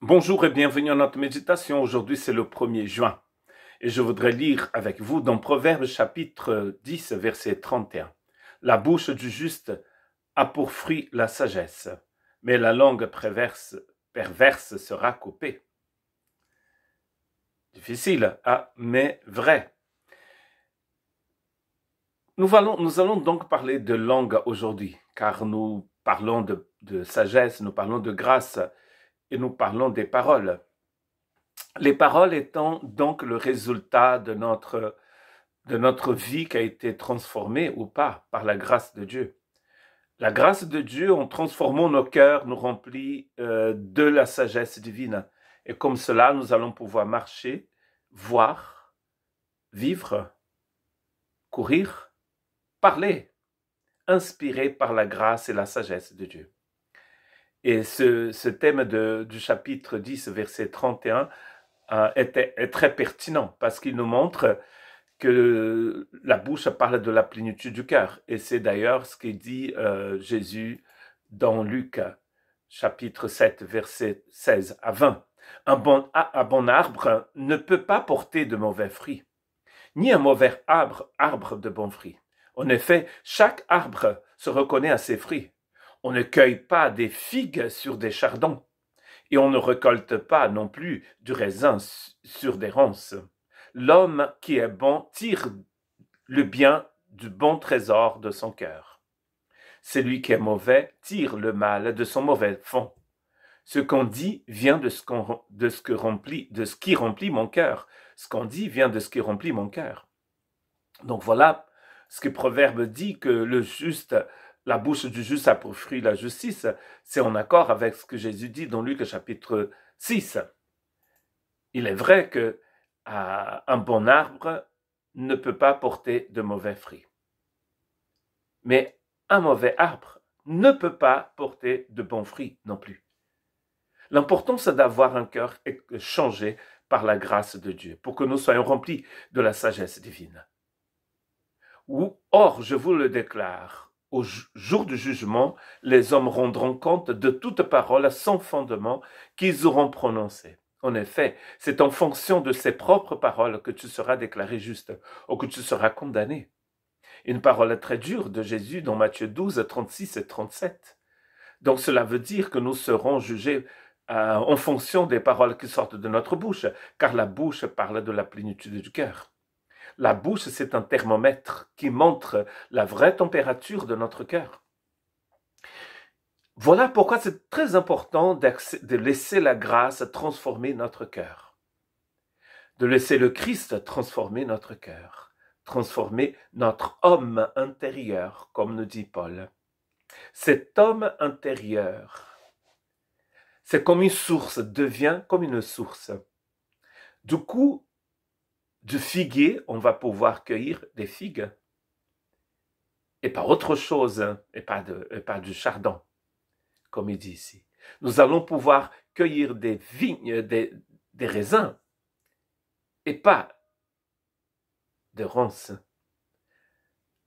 Bonjour et bienvenue à notre méditation. Aujourd'hui, c'est le 1er juin. Et je voudrais lire avec vous dans Proverbes chapitre 10, verset 31. La bouche du juste a pour fruit la sagesse, mais la langue perverse sera coupée. Difficile, mais vrai. Nous allons donc parler de langue aujourd'hui, car nous parlons de sagesse, nous parlons de grâce et nous parlons des paroles. Les paroles étant donc le résultat de notre vie qui a été transformée ou pas par la grâce de Dieu. La grâce de Dieu, en transformant nos cœurs, nous remplit de la sagesse divine. Et comme cela, nous allons pouvoir marcher, voir, vivre, courir, parler, inspirés par la grâce et la sagesse de Dieu. Et ce thème du chapitre 10, verset 31, est très pertinent parce qu'il nous montre que la bouche parle de la plénitude du cœur. Et c'est d'ailleurs ce qu'il dit Jésus dans Luc, chapitre 7, verset 16 à 20. Un bon arbre ne peut pas porter de mauvais fruits, ni un mauvais arbre de bons fruits. En effet, chaque arbre se reconnaît à ses fruits. On ne cueille pas des figues sur des chardons, et on ne récolte pas non plus du raisin sur des ronces. L'homme qui est bon tire le bien du bon trésor de son cœur. Celui qui est mauvais tire le mal de son mauvais fond. Ce qu'on dit vient de ce qui remplit mon cœur. Ce qu'on dit vient de ce qui remplit mon cœur. Donc voilà ce que Proverbe dit, que la bouche du juste a pour fruit la justice. C'est en accord avec ce que Jésus dit dans Luc chapitre 6. Il est vrai que un bon arbre ne peut pas porter de mauvais fruits. Mais un mauvais arbre ne peut pas porter de bons fruits non plus. L'important, c'est d'avoir un cœur changé par la grâce de Dieu, pour que nous soyons remplis de la sagesse divine. Or, je vous le déclare, au jour du jugement, les hommes rendront compte de toute parole sans fondement qu'ils auront prononcée. En effet, c'est en fonction de ses propres paroles que tu seras déclaré juste ou que tu seras condamné. Une parole très dure de Jésus dans Matthieu 12, 36 et 37. Donc cela veut dire que nous serons jugés en fonction des paroles qui sortent de notre bouche, car la bouche parle de la plénitude du cœur. La bouche, c'est un thermomètre qui montre la vraie température de notre cœur. Voilà pourquoi c'est très important de laisser la grâce transformer notre cœur. De laisser le Christ transformer notre cœur. Transformer notre homme intérieur, comme nous dit Paul. Cet homme intérieur, c'est comme une source, devient comme une source. Du coup, du figuier, on va pouvoir cueillir des figues. Et pas autre chose, et pas du chardon, comme il dit ici. Nous allons pouvoir cueillir des vignes, des raisins, et pas de ronces.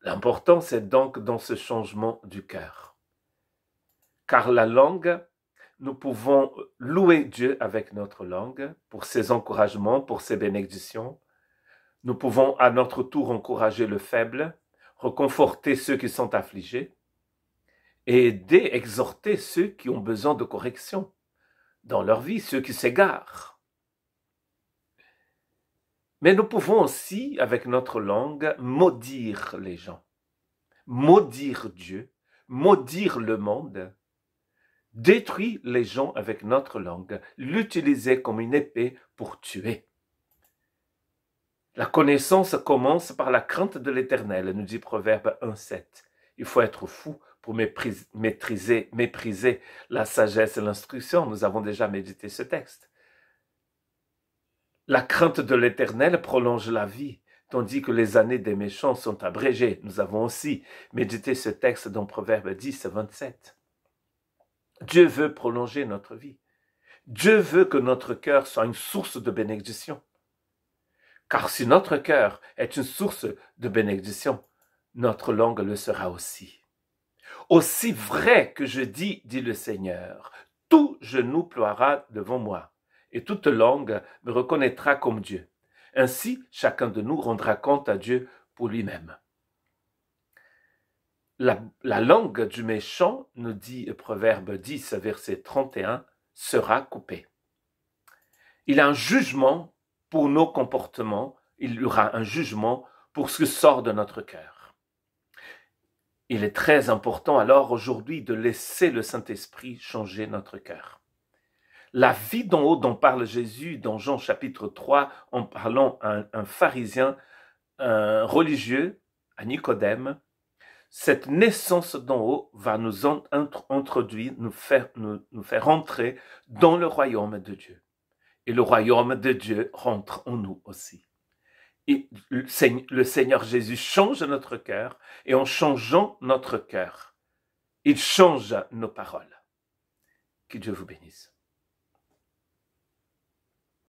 L'important, c'est donc dans ce changement du cœur. Car la langue, nous pouvons louer Dieu avec notre langue pour ses encouragements, pour ses bénédictions. Nous pouvons à notre tour encourager le faible, reconforter ceux qui sont affligés et aider, exhorter ceux qui ont besoin de correction dans leur vie, ceux qui s'égarent. Mais nous pouvons aussi, avec notre langue, maudire les gens, maudire Dieu, maudire le monde, détruire les gens avec notre langue, l'utiliser comme une épée pour tuer. La connaissance commence par la crainte de l'Éternel, nous dit Proverbe 1,7. Il faut être fou pour mépriser la sagesse et l'instruction. Nous avons déjà médité ce texte. La crainte de l'Éternel prolonge la vie, tandis que les années des méchants sont abrégées. Nous avons aussi médité ce texte dans Proverbe 10, 27. Dieu veut prolonger notre vie. Dieu veut que notre cœur soit une source de bénédiction. Car si notre cœur est une source de bénédiction, notre langue le sera aussi. Aussi vrai que je dis, dit le Seigneur, tout genou ploiera devant moi, et toute langue me reconnaîtra comme Dieu. Ainsi, chacun de nous rendra compte à Dieu pour lui-même. La langue du méchant, nous dit Proverbe 10, verset 31, sera coupée. Il y a un jugement pour nos comportements, il y aura un jugement pour ce qui sort de notre cœur. Il est très important alors aujourd'hui de laisser le Saint-Esprit changer notre cœur. La vie d'en haut dont parle Jésus dans Jean chapitre 3 en parlant à un pharisien, un religieux, à Nicodème, cette naissance d'en haut va nous introduire, nous faire entrer dans le royaume de Dieu. Et le royaume de Dieu rentre en nous aussi. Et le Seigneur Jésus change notre cœur, et en changeant notre cœur, il change nos paroles. Que Dieu vous bénisse.